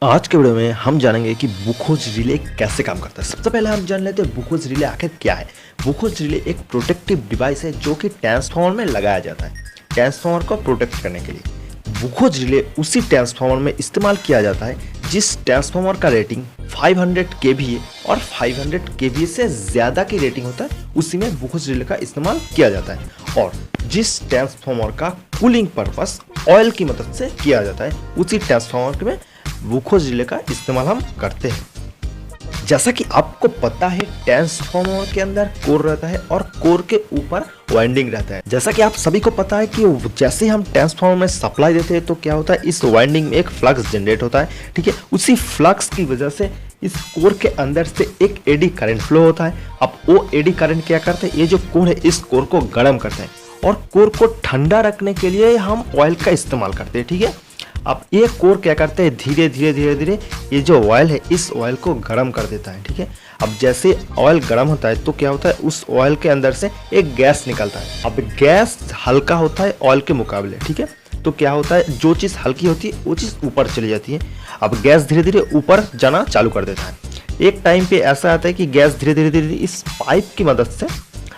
आज के वीडियो में हम जानेंगे कि बुखोज रिले कैसे काम करता है। सबसे पहले हम जान लेते हैं बुखोज रिले आखिर क्या है। बुखोज रिले एक प्रोटेक्टिव डिवाइस है जो कि ट्रांसफार्मर में लगाया जाता है ट्रांसफार्मर को प्रोटेक्ट करने के लिए। बुखोज रिले उसी ट्रांसफार्मर में इस्तेमाल किया जाता है जिस ट्रांसफार्मर का रेटिंग 500 kVA और 500 kVA से ज़्यादा की रेटिंग होता है, उसी में बुखोज रिले का इस्तेमाल किया जाता है। और जिस ट्रांसफार्मर का कूलिंग पर्पस ऑयल की मदद से किया जाता है, उसी ट्रांसफार्मर में बुखोज रिले का इस्तेमाल हम करते हैं। जैसा कि आपको पता है, ट्रांसफार्मर के अंदर कोर रहता है और कोर के ऊपर वाइंडिंग रहता है। जैसा कि आप सभी को पता है कि जैसे हम ट्रांसफार्मर में सप्लाई देते हैं तो क्या होता है, इस वाइंडिंग में एक फ्लक्स जनरेट होता है। ठीक है, उसी फ्लक्स की वजह से इस कोर के अंदर से एक एडी करंट फ्लो होता है। अब वो एडी करंट क्या करते हैं, ये जो कोर है इस कोर को गर्म करते हैं और कोर को ठंडा रखने के लिए हम ऑयल का इस्तेमाल करते हैं। ठीक है, अब ये कोर क्या करते हैं, धीरे धीरे ये जो ऑयल है इस ऑयल को गर्म कर देता है। ठीक है, अब जैसे ऑयल गर्म होता है तो क्या होता है, उस ऑयल के अंदर से एक गैस निकलता है। अब गैस हल्का होता है ऑयल के मुकाबले। ठीक है, तो क्या होता है, जो चीज़ हल्की होती है वो चीज़ ऊपर चली जाती है। अब गैस धीरे धीरे ऊपर जाना चालू कर देता है। एक टाइम पे ऐसा आता है कि गैस धीरे धीरे इस पाइप की मदद से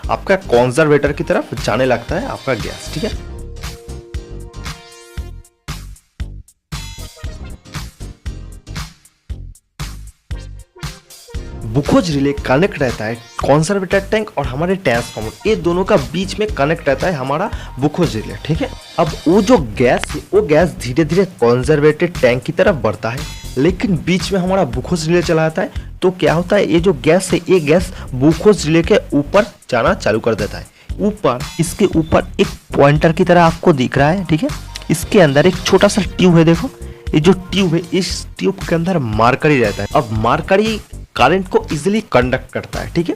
आपका कॉन्जर्वेटर की तरफ जाने लगता है आपका गैस। ठीक है, बुखोज रिले कनेक्ट रहता है कॉन्सर्वेटर टैंक और हमारे ट्रांसफार्मर, ये दोनों का बीच में कनेक्ट रहता है हमारा बुखोज रिले। ठीक है, अब वो जो गैस है वो गैस धीरे धीरे कॉन्सर्वेटर टैंक की तरफ बढ़ता है, लेकिन बीच में हमारा बुखोज रिले चला आता है तो क्या होता है, ये जो गैस है ये गैस बुखोज रिले के ऊपर जाना चालू कर देता है। ऊपर इसके ऊपर एक पॉइंटर की तरह आपको दिख रहा है। ठीक है, इसके अंदर एक छोटा सा ट्यूब है। देखो ये जो ट्यूब है, इस ट्यूब के अंदर मार्करी रहता है। अब मार्करी करंट को इजीली कंडक्ट करता है। ठीक है,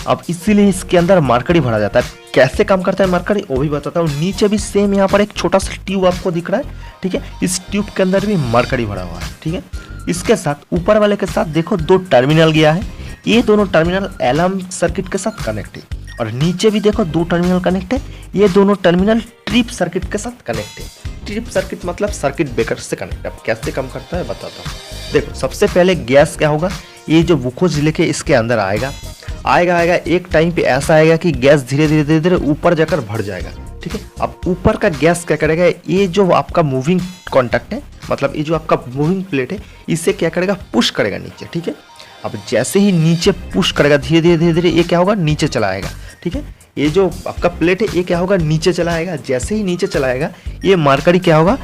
अब इसीलिए इसके अंदर मार्करी भरा जाता है। कैसे काम करता है मार्करी वो भी बताता हूँ। नीचे भी सेम यहाँ पर एक छोटा सा ट्यूब आपको दिख रहा है। ठीक है, इस ट्यूब के अंदर भी मार्करी भरा हुआ है। ठीक है, इसके साथ ऊपर वाले के साथ देखो दो टर्मिनल गया है, ये दोनों टर्मिनल अलार्म सर्किट के साथ कनेक्ट है। और नीचे भी देखो दो टर्मिनल कनेक्ट है, ये दोनों टर्मिनल ट्रिप सर्किट के साथ कनेक्ट है। ट्रिप सर्किट मतलब सर्किट ब्रेकर से कनेक्ट। अब कैसे काम करता है बताता हूँ। देखो सबसे पहले गैस क्या होगा, ये जो बुखोज रिले के इसके अंदर आएगा। एक टाइम पे ऐसा आएगा कि गैस धीरे धीरे ऊपर जाकर भर जाएगा। ठीक है, अब ऊपर का गैस क्या करेगा, ये जो आपका मूविंग कॉन्टैक्ट है, मतलब ये जो आपका मूविंग प्लेट है, इसे क्या करेगा, पुश करेगा नीचे। ठीक है, अब जैसे ही नीचे पुश करेगा धीरे धीरे ये क्या होगा, नीचे चला आएगा। ठीक है, ये जो आपका प्लेट है ये क्या होगा, नीचे चला आएगा। जैसे ही नीचे चला आएगा ये मार्करी क्या होगा,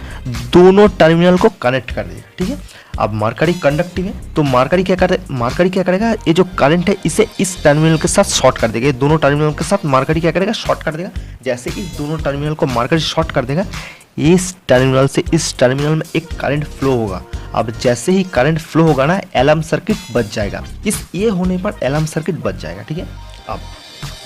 दोनों टर्मिनल को कनेक्ट कर देगा। ठीक है, अब मार्करी कंडक्टिव है तो मार्करी क्या करेगा, ये जो करंट है इसे इस टर्मिनल के साथ शॉर्ट कर देगा। ये दोनों टर्मिनल के साथ मार्करी क्या करेगा, शॉर्ट कर देगा। जैसे इस दोनों टर्मिनल को मार्करी शॉर्ट कर देगा, इस टर्मिनल से इस टर्मिनल में एक करंट फ्लो होगा। अब जैसे ही करंट फ्लो होगा ना, अलार्म सर्किट बच जाएगा। ये होने पर अलार्म सर्किट बच जाएगा। ठीक है, अब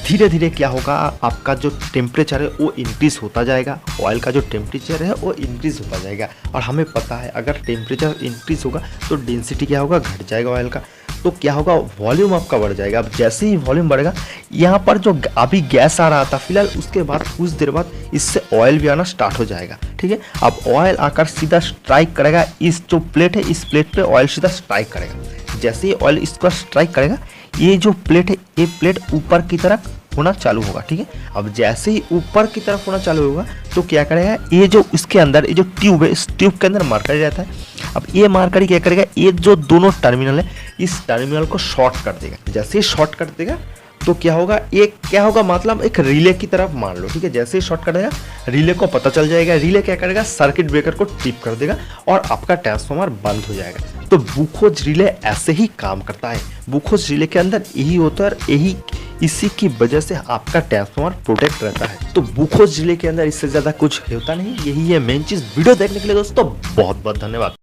धीरे धीरे क्या होगा, आपका जो टेम्परेचर है वो इंक्रीज होता जाएगा। ऑयल का जो टेम्परेचर है वो इंक्रीज होता जाएगा और हमें पता है अगर टेम्परेचर इंक्रीज होगा तो डेंसिटी क्या होगा, घट जाएगा ऑयल का। तो क्या होगा, वॉल्यूम आपका बढ़ जाएगा। अब जैसे ही वॉल्यूम बढ़ेगा, यहाँ पर जो अभी गैस आ रहा था फिलहाल, उसके बाद कुछ देर बाद इससे ऑयल भी आना स्टार्ट हो जाएगा। ठीक है, अब ऑयल आकर सीधा स्ट्राइक करेगा इस जो प्लेट है, इस प्लेट पे ऑयल सीधा स्ट्राइक करेगा। जैसे ही ऑयल इस पर स्ट्राइक करेगा, ये जो प्लेट है ये प्लेट ऊपर की तरफ होना चालू होगा। ठीक है, अब जैसे ही ऊपर की तरफ होना चालू होगा तो क्या करेगा, ये जो इसके अंदर ये जो ट्यूब है, इस ट्यूब के अंदर मार्करी रहता है। अब ये मार्करी क्या करेगा, ये जो दोनों टर्मिनल है इस टर्मिनल को शॉर्ट कर देगा। जैसे ही शॉर्ट कर देगा तो क्या होगा, एक क्या होगा, मतलब एक रिले की तरफ मान लो। ठीक है, जैसे ही शॉर्ट कर देगा रिले को पता चल जाएगा। रिले क्या करेगा, सर्किट ब्रेकर को टिप कर देगा और आपका ट्रांसफार्मर बंद हो जाएगा। तो बुखोज रिले ऐसे ही काम करता है। बुखोज रिले के अंदर यही होता है और इसी की वजह से आपका ट्रांसफार्मर प्रोटेक्ट रहता है। तो बुखोज रिले के अंदर इससे ज़्यादा कुछ होता नहीं, यही है मेन चीज़। वीडियो देखने के लिए दोस्तों बहुत बहुत धन्यवाद।